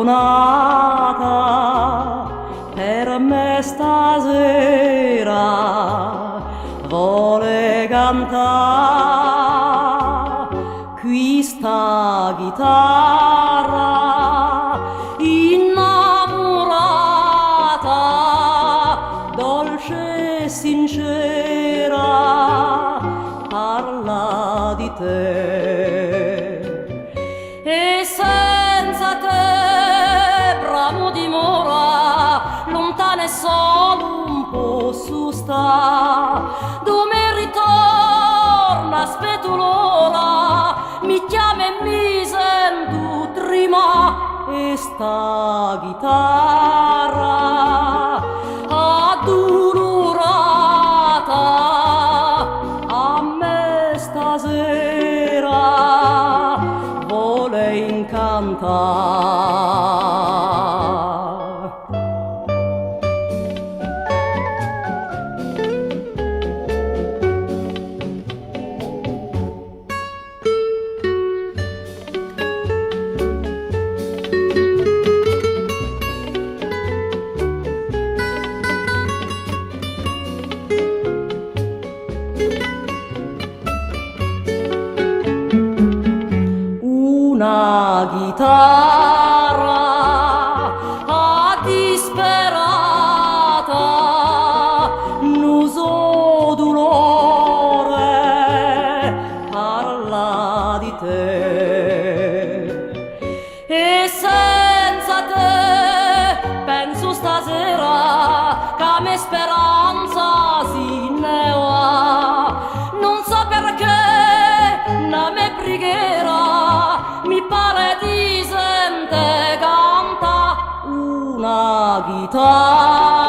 abbandonata per me stasera vuole cantare questa chitarra innamorata, dolce e sincera, parla di te. E senza te bramo dimora, lontana e solo un po' su sta, dove ritorna, aspetto l'ora, mi chiama e mi sento trima, e sta chitarra addolorata a me stasera vuole incantare. Una chitarra disperata, nuso dolore, parla di te. E senza te penso stasera che me speranza si ne va, non so perché la me preghiera mi pare di sente canta una chitarra